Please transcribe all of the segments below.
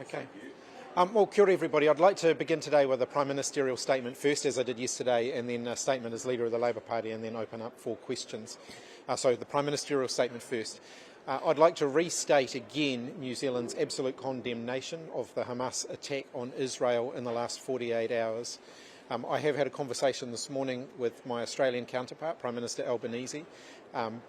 Okay. Well, kia ora everybody. I'd like to begin today with a Prime Ministerial statement first, as I did yesterday, and then a statement as Leader of the Labour Party, and then open up for questions. So the Prime Ministerial statement first. I'd like to restate again New Zealand's absolute condemnation of the Hamas attack on Israel in the last 48 hours. I have had a conversation this morning with my Australian counterpart, Prime Minister Albanese,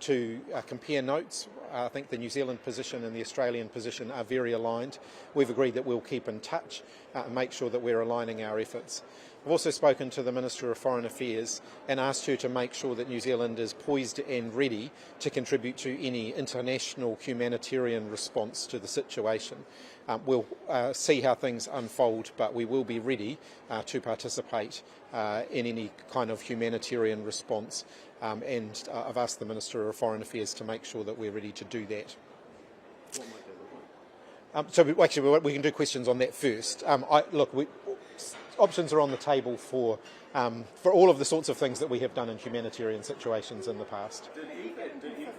to compare notes. I think the New Zealand position and the Australian position are very aligned. We've agreed that we'll keep in touch and make sure that we're aligning our efforts. I've also spoken to the Minister of Foreign Affairs and asked her to make sure that New Zealand is poised and ready to contribute to any international humanitarian response to the situation. We'll see how things unfold, but we will be ready to participate in any kind of humanitarian response. And I've asked the Minister of Foreign Affairs to make sure that we're ready to do that. What might that look like? So we can do questions on that first. Options are on the table for all of the sorts of things that we have done in humanitarian situations in the past. Did he sign off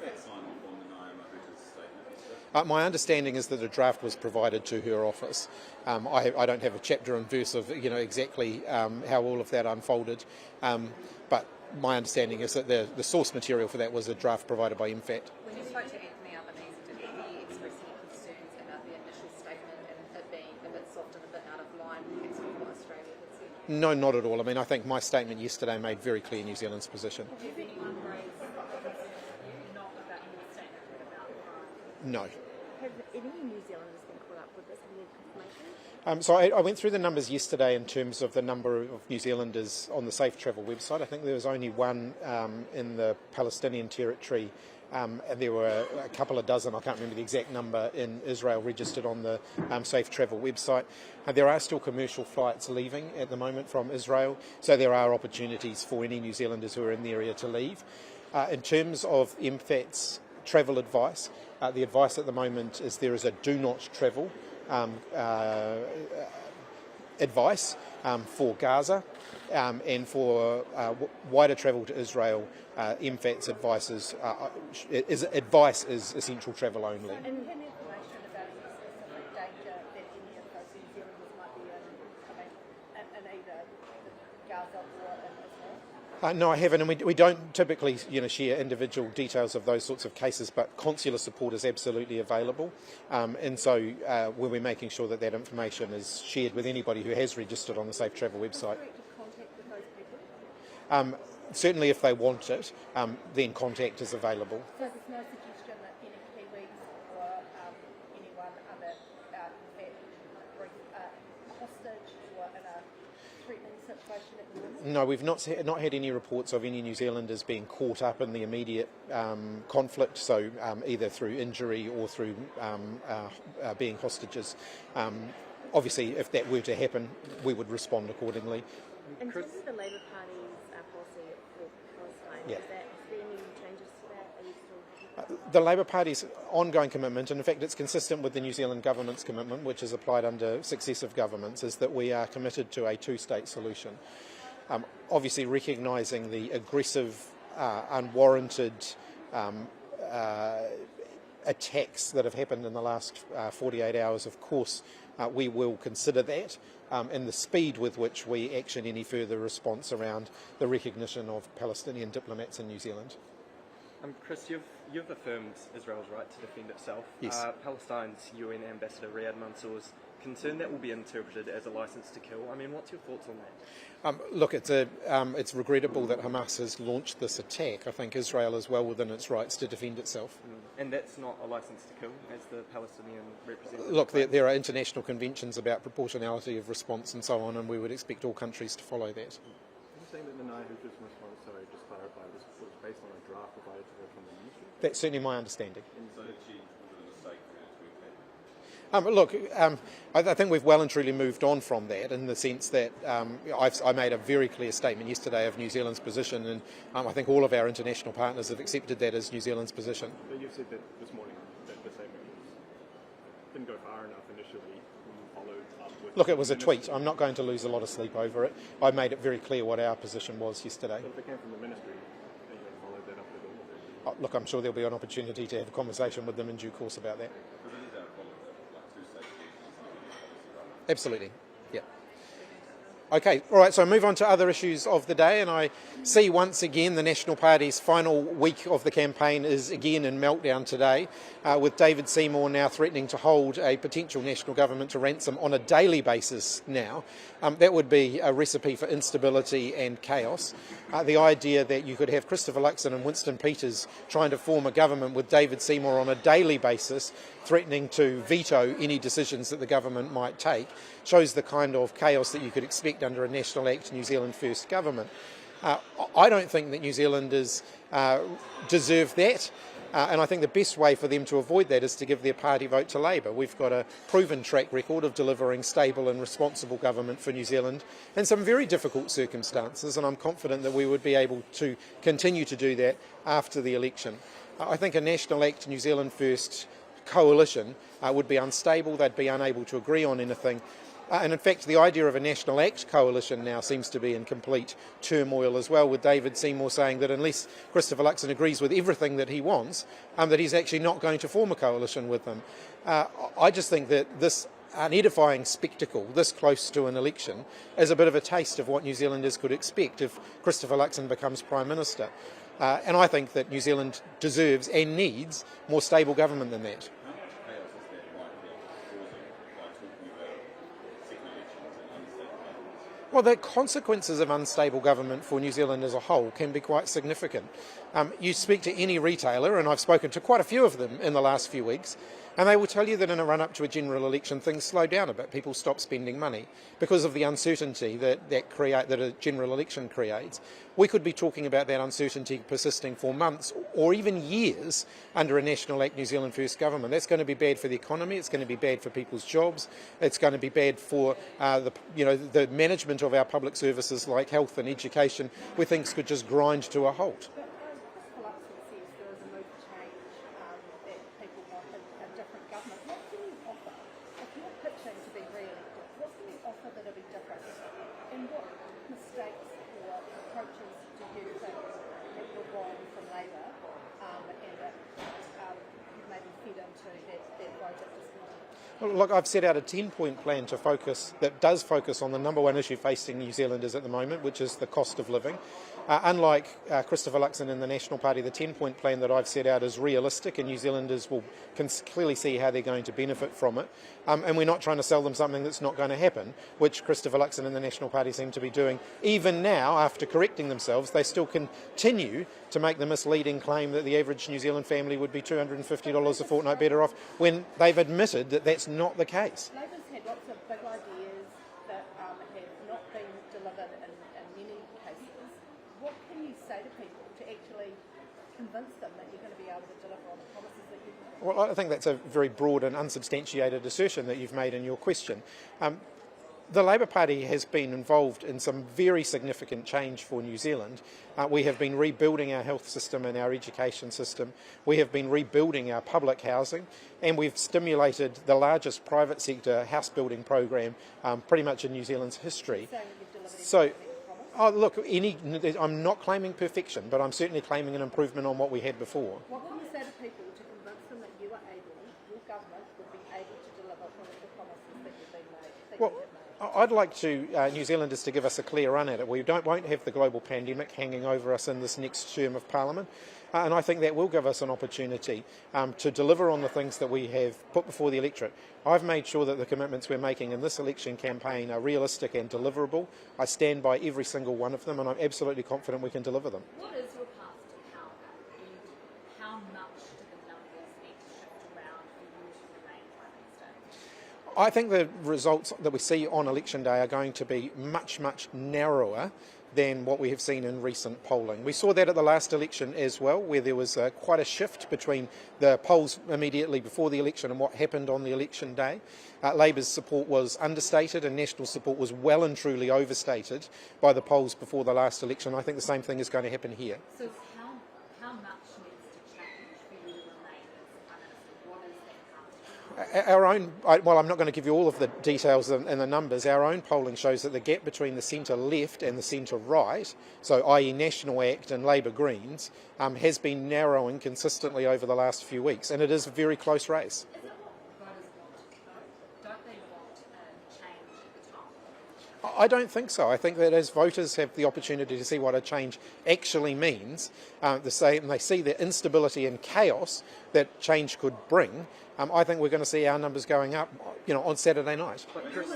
on the Naima Huta's statement? My understanding is that a draft was provided to her office. I don't have a chapter and verse of exactly how all of that unfolded, but my understanding is that the source material for that was a draft provided by MFAT. When you spoke to Anthony Albanese, did he express any concerns about the initial statement and it being a bit soft and a bit out of line with what Australia had said? No, not at all. I mean, I think my statement yesterday made very clear New Zealand's position. Has anyone raised a concern with you, not about your statement, but about the No. Have any New Zealanders been caught up with this weird confirmation? So I went through the numbers yesterday in terms of the number of New Zealanders on the Safe Travel website. I think there was only one in the Palestinian territory, and there were a couple of dozen, I can't remember the exact number, in Israel registered on the Safe Travel website. There are still commercial flights leaving at the moment from Israel, so there are opportunities for any New Zealanders who are in the area to leave. In terms of MFAT's travel advice, the advice at the moment is there is a do not travel advice for Gaza, and for wider travel to Israel, MFAT's advice is essential travel only. And any information about any specific danger that any of those New Zealanders might be in either Gaza or in Israel? No, I haven't, and we don't typically share individual details of those sorts of cases, but consular support is absolutely available, and so we're making sure that that information is shared with anybody who has registered on the Safe Travel website. Direct contact with those people? Certainly if they want it, then contact is available. So there's no suggestion that any Kiwis or anyone under that hostage or in a threatening situation at the moment? No, we've not had any reports of any New Zealanders being caught up in the immediate conflict, so either through injury or through being hostages. Obviously, if that were to happen, we would respond accordingly. In terms of the Labour Party's policy for Palestine, Yeah. is there any changes to that? Are you still... The Labour Party's ongoing commitment, and in fact it's consistent with the New Zealand Government's commitment, which is applied under successive governments, is that we are committed to a two-state solution. Obviously recognising the aggressive, unwarranted attacks that have happened in the last 48 hours, of course, we will consider that, and the speed with which we action any further response around the recognition of Palestinian diplomats in New Zealand. Chris, you've affirmed Israel's right to defend itself. Yes. Palestine's UN ambassador Riyad Mansour's concerned that will be interpreted as a licence to kill. I mean, what's your thoughts on that? Look, it's regrettable that Hamas has launched this attack. I think Israel is well within its rights to defend itself. And that's not a licence to kill, as the Palestinian representative. Look, there are international conventions about proportionality of response and so on, and we would expect all countries to follow that. Are you saying that the Naima Huta's response, sorry, just clarify, was based on a draft provided to her from the ministry? That's certainly my understanding. So did she was it a mistake for her to have Look, I think we've well and truly moved on from that, in the sense that I made a very clear statement yesterday of New Zealand's position, and I think all of our international partners have accepted that as New Zealand's position. But you've said that this morning that the statement didn't go far enough initially when you followed up with... Look, it was a tweet. I'm not going to lose a lot of sleep over it. I made it very clear what our position was yesterday. So if it came from the ministry, are you going to follow that up with all? Look, I'm sure there'll be an opportunity to have a conversation with them in due course about that. Because it is our problem that like two-state solutions Absolutely. Yeah. Okay, all right, so move on to other issues of the day, and I see once again the National Party's final week of the campaign is again in meltdown today, with David Seymour now threatening to hold a potential national government to ransom on a daily basis now. That would be a recipe for instability and chaos. The idea that you could have Christopher Luxon and Winston Peters trying to form a government with David Seymour on a daily basis, threatening to veto any decisions that the government might take, shows the kind of chaos that you could expect under a National Act New Zealand First government. I don't think that New Zealanders deserve that, and I think the best way for them to avoid that is to give their party vote to Labour. We've got a proven track record of delivering stable and responsible government for New Zealand in some very difficult circumstances, and I'm confident that we would be able to continue to do that after the election. I think a National Act New Zealand First coalition would be unstable, they'd be unable to agree on anything. And in fact, the idea of a National Act coalition now seems to be in complete turmoil as well, with David Seymour saying that unless Christopher Luxon agrees with everything that he wants, that he's actually not going to form a coalition with them. I just think that this unedifying spectacle this close to an election is a bit of a taste of what New Zealanders could expect if Christopher Luxon becomes Prime Minister. And I think that New Zealand deserves and needs more stable government than that. Well, the consequences of unstable government for New Zealand as a whole can be quite significant. You speak to any retailer, and I've spoken to quite a few of them in the last few weeks, and they will tell you that in a run-up to a general election, things slow down a bit. People stop spending money because of the uncertainty that a general election creates. We could be talking about that uncertainty persisting for months or even years under a National Act New Zealand First government. That's going to be bad for the economy. It's going to be bad for people's jobs. It's going to be bad for the management of our public services like health and education, where things could just grind to a halt. Well, look, I've set out a 10-point plan that does focus on the number one issue facing New Zealanders at the moment, which is the cost of living. Unlike Christopher Luxon and the National Party, the 10-point plan that I've set out is realistic, and New Zealanders can clearly see how they're going to benefit from it. And we're not trying to sell them something that's not going to happen, which Christopher Luxon and the National Party seem to be doing. Even now, after correcting themselves, they still continue to make the misleading claim that the average New Zealand family would be $250 a fortnight better off, when they've admitted that that's not the case. Labour's had lots of big ideas that have not been delivered in many cases. What can you say to people to actually convince them that you're going to be able to deliver on the promises that you've made? Well, I think that's a very broad and unsubstantiated assertion that you've made in your question. The Labour Party has been involved in some very significant change for New Zealand. We have been rebuilding our health system and our education system. We have been rebuilding our public housing, and we've stimulated the largest private sector house building program pretty much in New Zealand's history. Look, I'm not claiming perfection, but I'm certainly claiming an improvement on what we had before. What can you say to people to convince them that your government would be able to deliver on the promises that you've been made? Well, I'd like New Zealanders to give us a clear run at it. We won't have the global pandemic hanging over us in this next term of Parliament, and I think that will give us an opportunity to deliver on the things that we have put before the electorate. I've made sure that the commitments we're making in this election campaign are realistic and deliverable. I stand by every single one of them, and I'm absolutely confident we can deliver them. What is your path to power, and how much do the numbers need to shift around for you to remain Prime Minister? I think the results that we see on election day are going to be much, much narrower than what we have seen in recent polling. We saw that at the last election as well, where there was quite a shift between the polls immediately before the election and what happened on the election day. Labour's support was understated and National support was well and truly overstated by the polls before the last election. I think the same thing is going to happen here. So how much needs to change for you to remain as Prime Minister? What is that path? I'm not going to give you all of the details and the numbers. Our own polling shows that the gap between the centre-left and the centre-right, so i.e. National Act and Labour Greens, has been narrowing consistently over the last few weeks, and it is a very close race. Is that what voters want, though? Don't they want a change I don't think so. I think that as voters have the opportunity to see what a change actually means, and they see the instability and chaos that change could bring, I think we're going to see our numbers going up, on Saturday night. But Chris,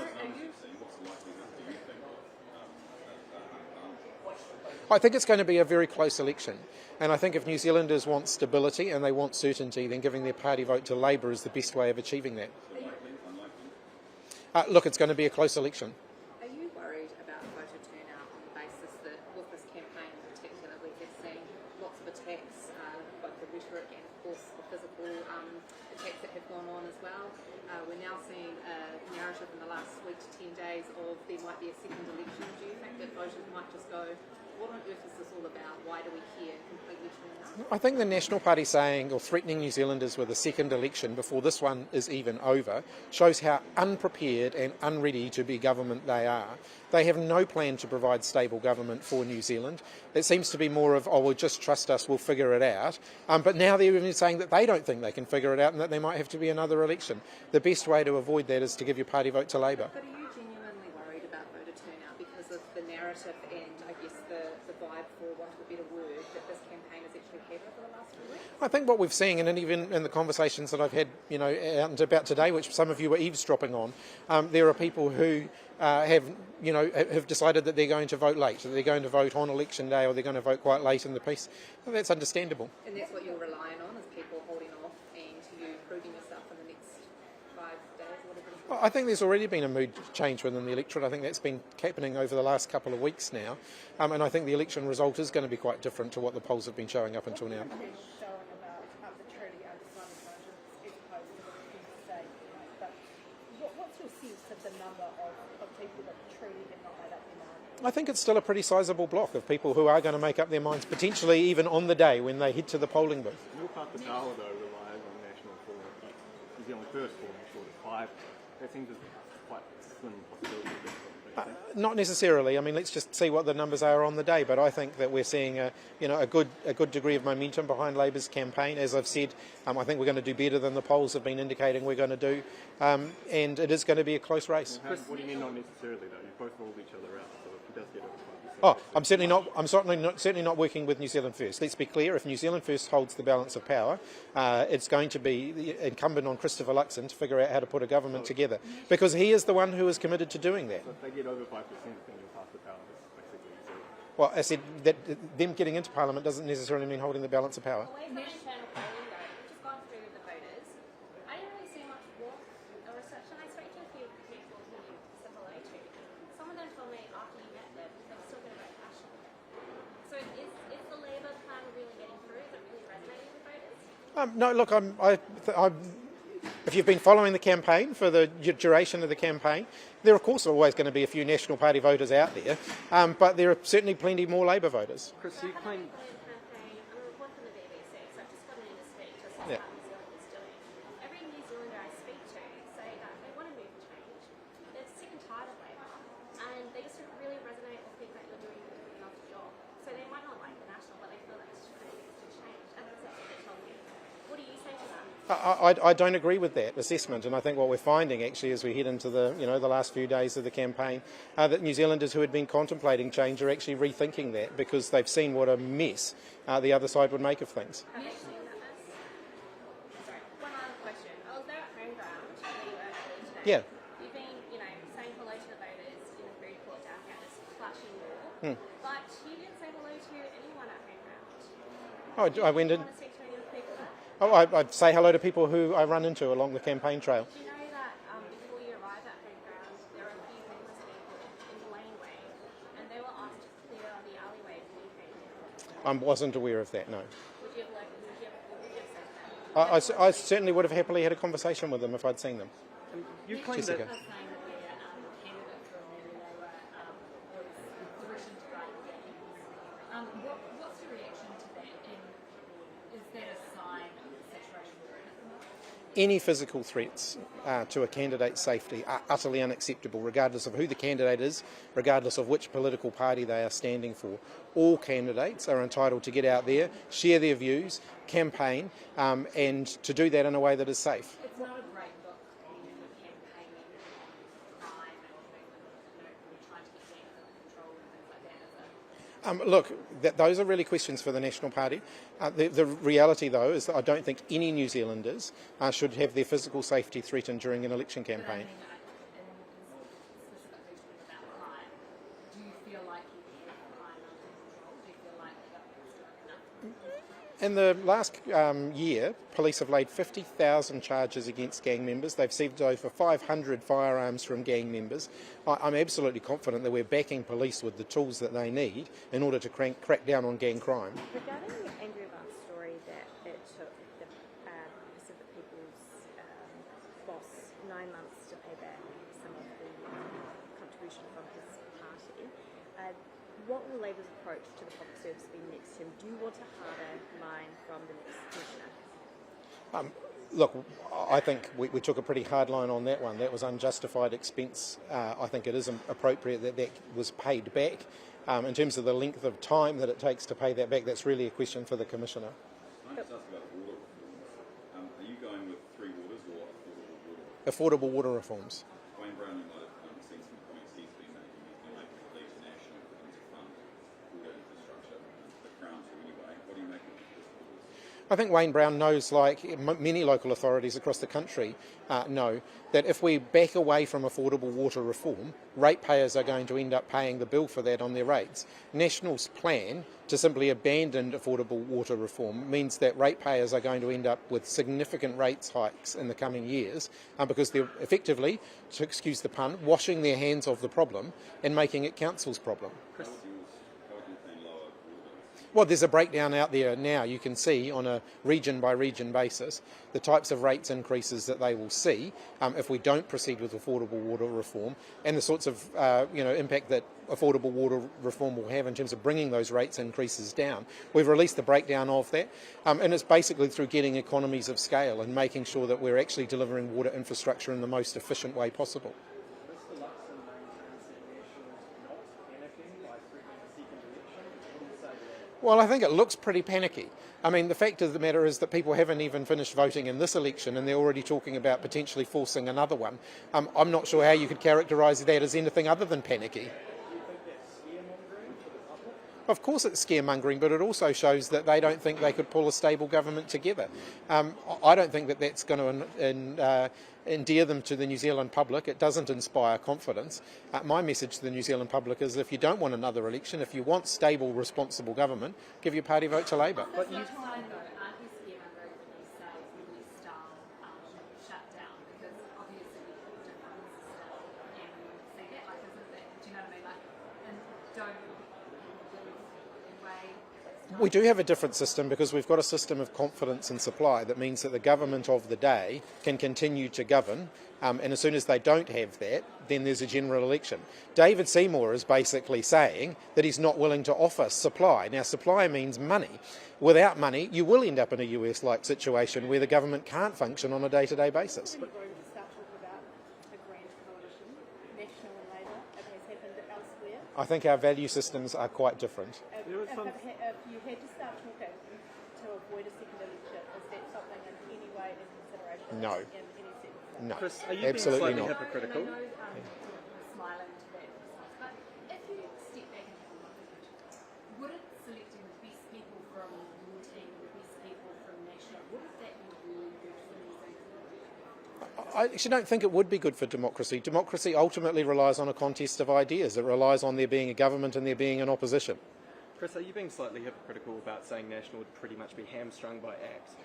I think it's going to be a very close election. And I think if New Zealanders want stability and they want certainty, then giving their party vote to Labour is the best way of achieving that. Look, it's going to be a close election. Are you worried about voter turnout on the basis that with this campaign in particular we have seen lots of attacks, both the rhetoric and of course the physical attacks that have gone on as well? We're now seeing a narrative in the last week to 10 days of there might be a second election. Do you think that voters might just go, what on earth is this all about? Why do we care? Completely tune out? I think the National Party saying or threatening New Zealanders with a second election before this one is even over shows how unprepared and unready to be government they are. They have no plan to provide stable government for New Zealand. It seems to be more of, well, just trust us, we'll figure it out. But now they're even saying that they don't think they can figure it out and that there might have to be another election. The best way to avoid that is to give your party vote to Labour. But are you genuinely worried about voter turnout because of the narrative and I guess the vibe, for want of a better word, that this campaign has actually had over the last few weeks? I think what we've seen, and even in the conversations that I've had, out and about today, which some of you were eavesdropping on, there are people who have decided that they're going to vote late, that they're going to vote on election day, or they're going to vote quite late in the piece. Well, that's understandable. And that's what you're relying on, is people holding off and you proving yourself in the next 5 days or whatever it is? Well, I think there's already been a mood change within the electorate. I think that's been happening over the last couple of weeks now, and I think the election result is going to be quite different to what the polls have been showing up until now. Showing about the truly undecided voters as opposed to what you say. But what's your sense of the number of people that truly have not made up their mind? I think it's still a pretty sizable block of people who are going to make up their minds, potentially even on the day when they head to the polling booth. Your part of the power, though, relies on national forum. New Zealand first forum, short of 5. That seems quite slim possibility. Not necessarily. I mean, let's just see what the numbers are on the day. But I think that we're seeing a good degree of momentum behind Labour's campaign. As I've said, I think we're going to do better than the polls have been indicating we're going to do, and it is going to be a close race. What do you mean not necessarily, though? You both ruled each other out, so if he does get over 5%. Oh, I'm certainly not working with New Zealand First. Let's be clear. If New Zealand First holds the balance of power, it's going to be incumbent on Christopher Luxon to figure out how to put a government together, because he is the one who is committed to doing that. So if they get over 5%, then you'll pass the power, basically. So Well, I said that them getting into Parliament doesn't necessarily mean holding the balance of power. Away from internal polling though, which has gone through with the voters, I didn't really see much work or research, and I spoke to a few people who you said hello to. Some of them told me after you met them, they were still going to vote national. So is the Labour plan really getting through? Is it really resonating with voters? No, look, if you've been following the campaign for the duration of the campaign, there of course are always going to be a few National Party voters out there, but there are certainly plenty more Labour voters. Chris, you claim Campaign, I'm a reporter from the BBC, so I've just gotten in to speak just as Yeah. how New Zealand is doing. Every New Zealander I speak to say that they want to move for change. They're sick and tired of Labour, and they just don't really resonate or think that you're doing a good enough job. So they might not like the National, but they feel that it's trying to change, and that's what they tell me. What do you say to that? I don't agree with that assessment, and I think what we're finding actually as we head into the last few days of the campaign, that New Zealanders who had been contemplating change are actually rethinking that because they've seen what a mess the other side would make of things. Have you seen that mess? Sorry, one other question. I was there at home ground where you were earlier today. Yeah. You've been, saying hello to the voters in the food court down here, this flashing wall. But you didn't say hello to anyone at home ground. I went in. Do you want to speak to any of the people there? I'd say hello to people who I run into along the campaign trail. Do you know that before you arrived at home ground, there were a few homeless people in the laneway, and they were asked to clear the alleyway before you came in? I wasn't aware of that, no. Would you have said that? I certainly would have happily had a conversation with them if I'd seen them. you claim Jessica. that saying that their candidate for Mary Labour was threatened by gangs. What's your reaction to that? And is that a sign of the situation we're in at the moment? Any physical threats to a candidate's safety are utterly unacceptable, regardless of who the candidate is, regardless of which political party they are standing for. All candidates are entitled to get out there, share their views, campaign, and to do that in a way that is safe. It's not a great look being in the campaigning crime and being, we're trying Look, those are really questions for the National Party. The reality, though, is that I don't think any New Zealanders should have their physical safety threatened during an election campaign. Specifically talking about crime, do you feel like you have crime under control? Do you feel like the government's doing enough? In the last year, police have laid 50,000 charges against gang members. They've seized over 500 firearms from gang members. I'm absolutely confident that we're backing police with the tools that they need in order to crack down on gang crime. Regarding Angry Bart's story that it took the Pacific People's boss 9 months to pay back some of the contribution from his party, what will Labour's approach to the public service be next term? Do you want a harder line from the next commissioner? Look, I think we took a pretty hard line on that one. That was unjustified expense. I think it is appropriate that that was paid back. In terms of the length of time that it takes to pay that back, that's really a question for the Commissioner. Can I just ask about water reforms? Are you going with three waters or affordable water? Affordable water reforms. Wayne Brown, you might have seen some comments he's been making. He's been making the league national for them to fund water infrastructure. The Crown to anyway. What do you make of this? I think Wayne Brown knows, like many local authorities across the country know, that if we back away from affordable water reform, ratepayers are going to end up paying the bill for that on their rates. National's plan to simply abandon affordable water reform means that ratepayers are going to end up with significant rates hikes in the coming years because they're effectively, to excuse the pun, washing their hands of the problem and making it council's problem. How would you plan lower water bills? Well, there's a breakdown out there now. You can see on a region-by-region basis the types of rates increases that they will see if we don't proceed with affordable water reform, and the sorts of impact that affordable water reform will have in terms of bringing those rates increases down. We've released the breakdown of that, and it's basically through getting economies of scale and making sure that we're actually delivering water infrastructure in the most efficient way possible. Mr. Luxon maintains that National's not panicking by threatening a second election. What do you say to that? Well, I think it looks pretty panicky. I mean, the fact of the matter is that people haven't even finished voting in this election and they're already talking about potentially forcing another one. I'm not sure how you could characterise that as anything other than panicky. Do you think that's scaremongering for the public? Of course it's scaremongering, but it also shows that they don't think they could pull a stable government together. I don't think that that's going to endear them to the New Zealand public. It doesn't inspire confidence. My message to the New Zealand public is if you don't want another election, if you want stable, responsible government, give your party vote to Labour. But you time though, aren't you scaremongering when you say style shutdown? Because obviously we have a different system and we would see that, like isn't that, do you know what I mean? Like, and don't in a way. We do have a different system because we've got a system of confidence and supply that means that the government of the day can continue to govern, and as soon as they don't have that, then there's a general election. David Seymour is basically saying that he's not willing to offer supply. Now, supply means money. Without money, you will end up in a US-like situation where the government can't function on a day-to-day basis. When you start talking about a grand coalition, National and Labour, it has happened elsewhere. I think our value systems are quite different. If you had to start talking to avoid a second election, is that something in any way in consideration? No. In any sense? No, Chris, are you absolutely being slightly not. hypocritical? And I know you're smiling to that response, but if you step back and have a look at it, wouldn't selecting the best people from your team, the best people from National, wouldn't that be really good for New Zealand? I actually don't think it would be good for democracy. Democracy ultimately relies on a contest of ideas. It relies on there being a government and there being an opposition. Chris, are you being slightly hypocritical about saying National would pretty much be hamstrung by ACT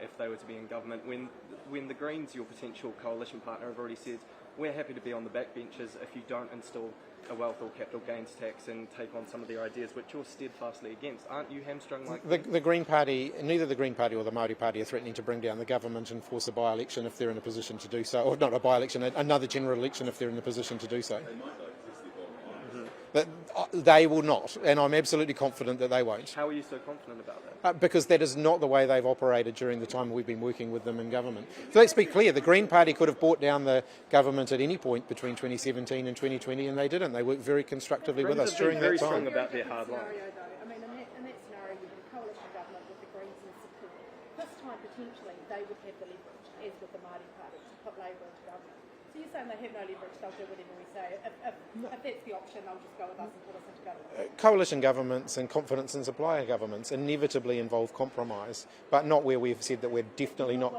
if they were to be in government when the Greens, your potential coalition partner, have already said we're happy to be on the backbenches if you don't install a wealth or capital gains tax and take on some of their ideas which you're steadfastly against? Aren't you hamstrung like that? The Green Party, neither the Green Party or the Māori Party are threatening to bring down the government and force a by-election if they're in a position to do so, or not a by-election, another general election if they're in a position to do so. They might though, because it's their bottom line. But they will not, and I'm absolutely confident that they won't. How are you so confident about that? Because that is not the way they've operated during the time we've been working with them in government. So let's be clear, the Green Party could have brought down the government at any point between 2017 and 2020, and they didn't. They worked very constructively with us Greens have during been very that time. strong about their hard line. Scenario, though, I mean, in that scenario, you have a coalition government with the Greens in support. This time, potentially, they would have the leverage, as with the Māori Party, to put Labour into government. So you're saying they have no leverage, they'll do whatever we say. If that's the option, they'll just go with us and put us into government. Coalition governments and confidence and supplier governments inevitably involve compromise, but not where we've said that we're definitely not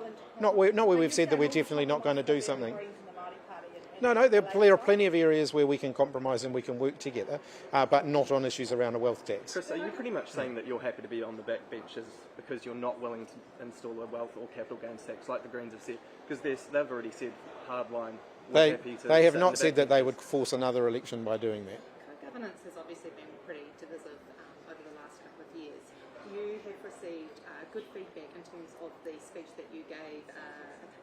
where we've said that we're definitely not going to do something. No, there are plenty of areas where we can compromise and we can work together, but not on issues around a wealth tax. Chris, are you pretty much saying that you're happy to be on the backbenches because you're not willing to install a wealth or capital gains tax like the Greens have said? Because they've already said hardline. They have not said that they would force another election by doing that. Co-governance has obviously been pretty divisive over the last couple of years. You have received good feedback in terms of the speech that you gave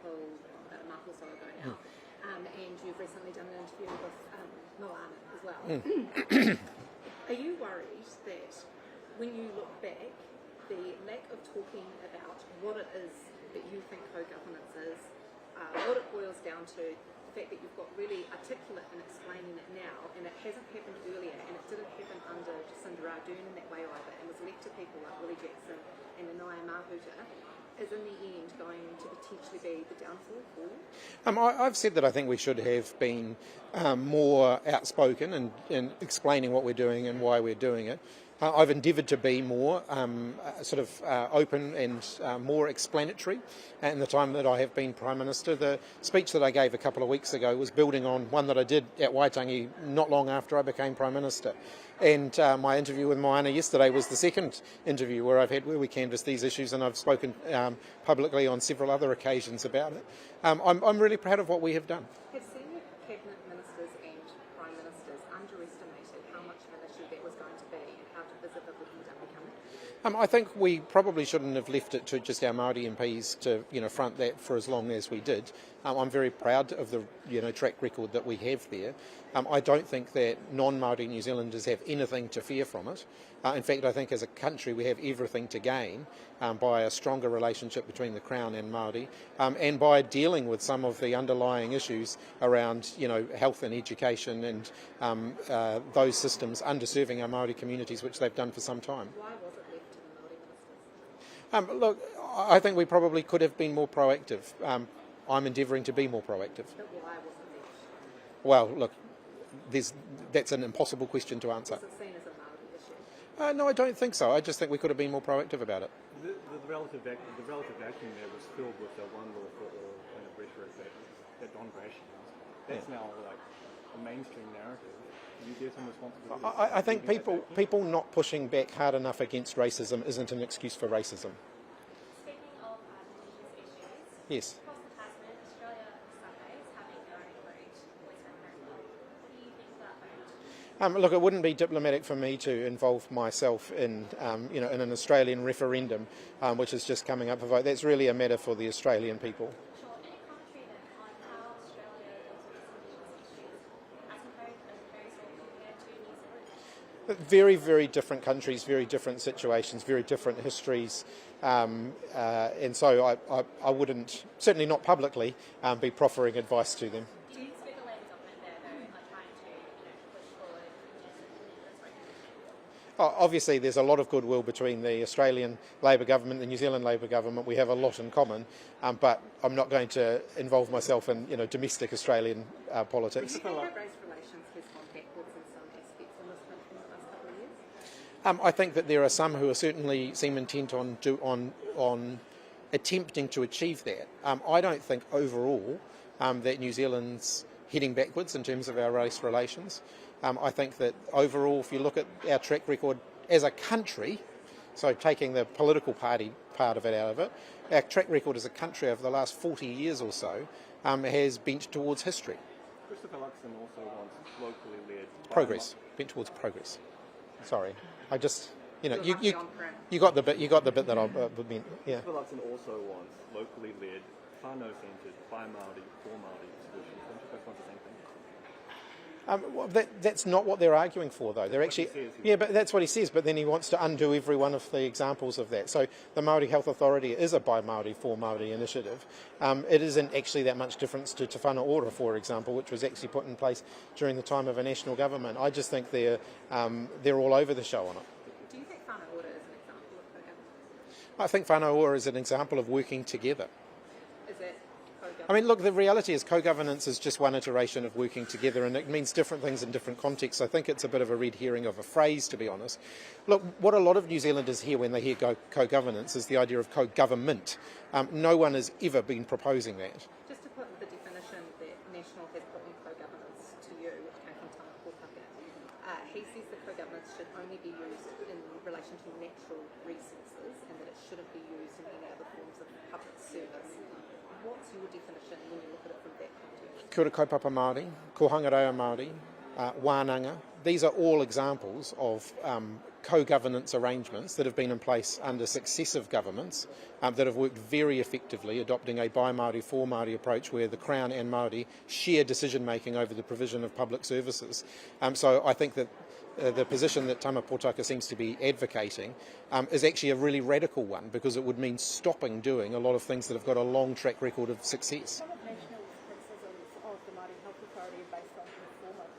about a month or so ago now. And you've recently done an interview with Moana as well. Are you worried that when you look back, the lack of talking about what it is that you think co-governance is, what it boils down to, the fact that you've got really articulate in explaining it now, and it hasn't happened earlier, and it didn't happen under Jacinda Ardern in that way either, and was left to people like Willie Jackson and Anaya Mahuta, is in the end going to potentially be the downfall for you? I've said that I think we should have been more outspoken in explaining what we're doing and why we're doing it. I've endeavoured to be more open and more explanatory in the time that I have been Prime Minister. The speech that I gave a couple of weeks ago was building on one that I did at Waitangi not long after I became Prime Minister. And my interview with Moana yesterday was the second interview where we canvassed these issues, and I've spoken publicly on several other occasions about it. I'm really proud of what we have done. Have senior cabinet ministers and prime ministers underestimated how much of an issue that was going to be and how divisive it would end up becoming? I think we probably shouldn't have left it to just our Māori MPs to front that for as long as we did. I'm very proud of the track record that we have there. I don't think that non-Māori New Zealanders have anything to fear from it. In fact, I think as a country we have everything to gain by a stronger relationship between the Crown and Māori, and by dealing with some of the underlying issues around health and education and those systems underserving our Māori communities, which they've done for some time. Why was it left to the Māori ministers? Look, I think we probably could have been more proactive. I'm endeavouring to be more proactive. But why wasn't it? Well, look, that's an impossible question to answer. Was it seen as a Māori issue? No, I don't think so. I just think we could have been more proactive about it. The relative vacuum there was filled with the one law for all kind of rhetoric that Don Brash used. That's now like a mainstream narrative. Do you get some responsibility? I think people not pushing back hard enough against racism isn't an excuse for racism. Speaking of Indigenous issues, Yes. across the Tasman, Australia Sunday is having their own vote, voice referendum. What do you think about that? Look, it wouldn't be diplomatic for me to involve myself in in an Australian referendum, which is just coming up for vote. That's really a matter for the Australian people. Sure. Any commentary then on how Australia deals with Indigenous issues as opposed or compared to New Zealand? Very, very different countries, very different situations, very different histories, and so I wouldn't, certainly not publicly, be proffering advice to them. Do you expect the Labour government there though are trying to push forward Obviously, there's a lot of goodwill between the Australian Labor government and the New Zealand Labor government. We have a lot in common, but I'm not going to involve myself in domestic Australian politics. Do you think that race relations has gone backwards in some aspects in this country in the last couple of years? I think that there are some who certainly seem intent on attempting to achieve that. I don't think overall that New Zealand's heading backwards in terms of our race relations. I think that overall, if you look at our track record as a country, so taking the political party part of it out of it, our track record as a country over the last 40 years or so has bent towards history. Christopher Luxon also wants locally led Progress, bent towards progress. Sorry, I just you got the bit that I meant. Yeah. Christopher Luxon also wants locally led, whānau-centred, by Māori, for Māori solutions. Don't you guys want the same thing? That's not what they're arguing for, though. They're actually, but that's what he says. But then he wants to undo every one of the examples of that. So the Māori Health Authority is a by Māori for Māori initiative. It isn't actually that much difference to Te Whana Ora, for example, which was actually put in place during the time of a national government. I just think they're all over the show on it. Do you think Whana Ora is an example of co-governance? I think Whana Ora is an example of working together. Is it co-governance I mean, look, the reality is co-governance is just one iteration of working together, and it means different things in different contexts. I think it's a bit of a red herring of a phrase, to be honest. Look, what a lot of New Zealanders hear when they hear co-governance is the idea of co-government. No one has ever been proposing that. Just to put the definition that National has put in co-governance to you, which came from Tama Potaka, he says that co-governance should only be used in relation to natural resources and that it shouldn't be used in any other forms of public service. What's your definition when you look at it from that context? Kia ora kaupapa Māori, ko hangarewa Māori, wānanga. These are all examples of co-governance arrangements that have been in place under successive governments that have worked very effectively, adopting a by-Māori, for-Māori approach where the Crown and Māori share decision-making over the provision of public services. So I think that the position that Tama Potaka seems to be advocating is actually a really radical one, because it would mean stopping doing a lot of things that have got a long track record of success. Some of National's criticisms of the Māori Health Authority are based on performance.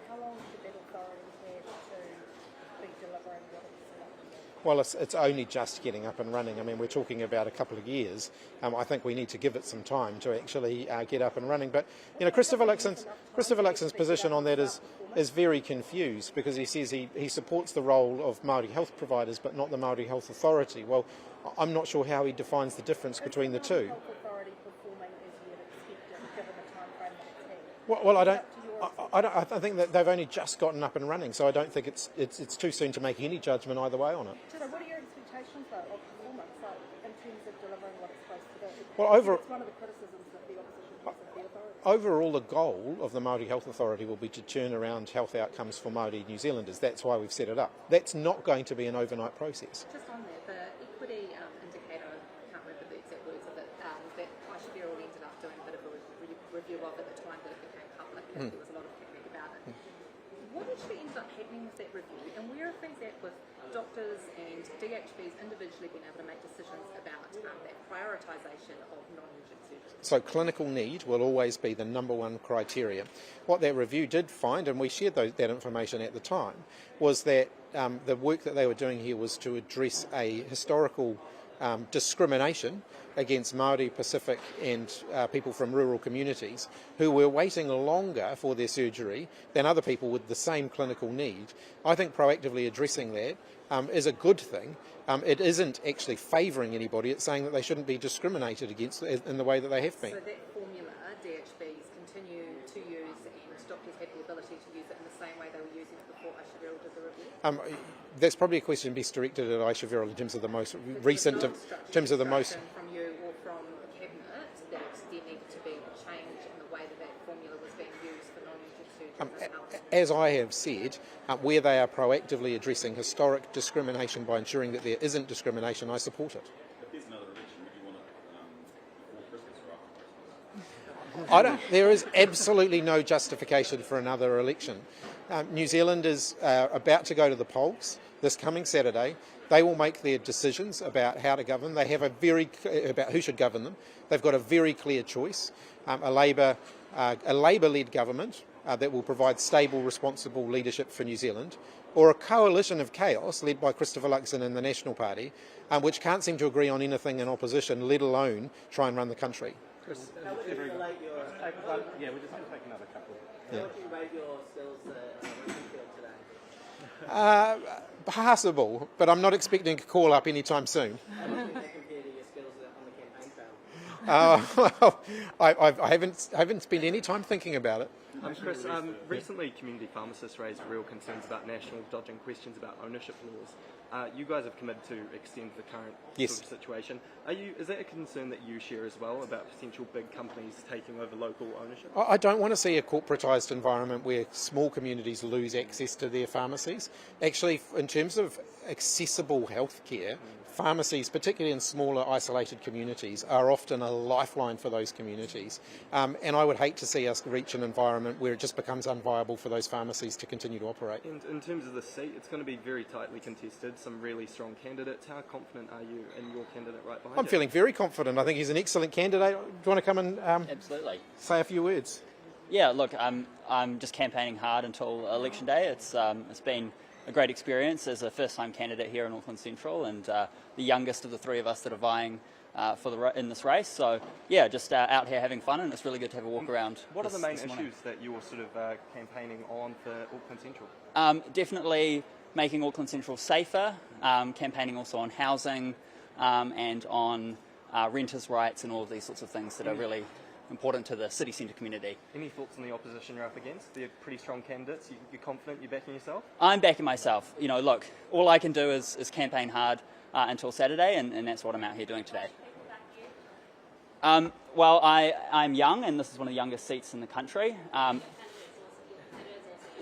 How long should that authority have to be delivering what it's supposed to do? Well, it's only just getting up and running. I mean, we're talking about a couple of years. I think we need to give it some time to actually get up and running. But, you know, Christopher Luxon's position on that is very confused, because he says he supports the role of Māori health providers but not the Māori Health Authority. Well, I'm not sure how he defines the difference between the two. Health Authority performing as you would expect given the time frame that it's had? Well, I think that they've only just gotten up and running, so I don't think it's too soon to make any judgment either way on it. So what are your expectations though of performance, like in terms of delivering what it's supposed to do? Well, It's one of the criticisms that the opposition has of the authority. Overall, the goal of the Māori Health Authority will be to turn around health outcomes for Māori New Zealanders. That's why we've set it up. That's not going to be an overnight process. Just on there, the equity indicator, I can't remember the exact words of it, that Aishibiro ended up doing a bit of a review of at the time that it became public, and there was a lot of panic about it. What actually ended up happening with that review, and where are things at with doctors and DHBs individually being able to make decisions about that prioritisation of non-urgent surgery? So clinical need will always be the number one criteria. What that review did find, and we shared that information at the time, was that the work that they were doing here was to address a historical discrimination against Māori, Pacific and people from rural communities who were waiting longer for their surgery than other people with the same clinical need. I think proactively addressing that is a good thing. It isn't actually favouring anybody, it's saying that they shouldn't be discriminated against in the way that they have been. So that formula, DHBs continue to use, and doctors have the ability to use it in the same way they were using it before Aishibiro did the review? That's probably a question best directed at Aishibiro in terms of the most recent, in terms of the most... From you or from the Cabinet that there needed to be a change in the way that formula was being used for non-urgent surgery. As I have said, where they are proactively addressing historic discrimination by ensuring that there isn't discrimination, I support it. If there's another election, would you want it before Christmas or after Christmas? There is absolutely no justification for another election. New Zealand is about to go to the polls this coming Saturday. They will make their decisions about how to govern. They have about who should govern them. They've got a very clear choice: a Labour-led government that will provide stable, responsible leadership for New Zealand, or a coalition of chaos led by Christopher Luxon and the National Party, which can't seem to agree on anything in opposition, let alone try and run the country. Chris, Yeah, we're just going to take another couple. How would you rate your skills in the field today? Passable, but I'm not expecting a call up anytime soon. How would you compare to your skills on the campaign trail? I haven't spent any time thinking about it. Chris, recently community pharmacists raised real concerns about National dodging questions about ownership laws. You guys have committed to extend the current sort of situation. Is that a concern that you share as well, about potential big companies taking over local ownership? I don't want to see a corporatised environment where small communities lose access to their pharmacies. Actually, in terms of accessible healthcare, pharmacies, particularly in smaller isolated communities, are often a lifeline for those communities. And I would hate to see us reach an environment where it just becomes unviable for those pharmacies to continue to operate. And in terms of the seat, it's going to be very tightly contested, some really strong candidates. How confident are you in your candidate right behind you? I'm feeling very confident. I think he's an excellent candidate. Do you want to come and Absolutely. say a few words? Yeah, look, I'm just campaigning hard until election day. It's been a great experience as a first-time candidate here in Auckland Central, and the youngest of the three of us that are vying in this race. So yeah, just out here having fun, and it's really good to have a walk around. What are the main this morning. issues that you're sort of campaigning on for Auckland Central? Definitely making Auckland Central safer, campaigning also on housing and on renters' rights and all of these sorts of things that are really important to the city centre community. Any thoughts on the opposition you're up against? They're pretty strong candidates. You're confident you're backing yourself? I'm backing myself. You know, look, all I can do is campaign hard until Saturday, and that's what I'm out here doing today. Well, I'm young, and this is one of the youngest seats in the country.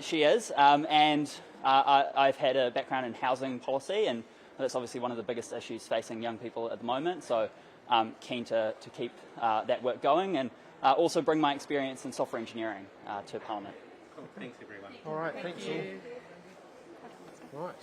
She is, and I've had a background in housing policy, and that's obviously one of the biggest issues facing young people at the moment. So I'm keen to keep that work going, and also bring my experience in software engineering to Parliament. Cool. Thanks, everyone. All right, thank you. Right.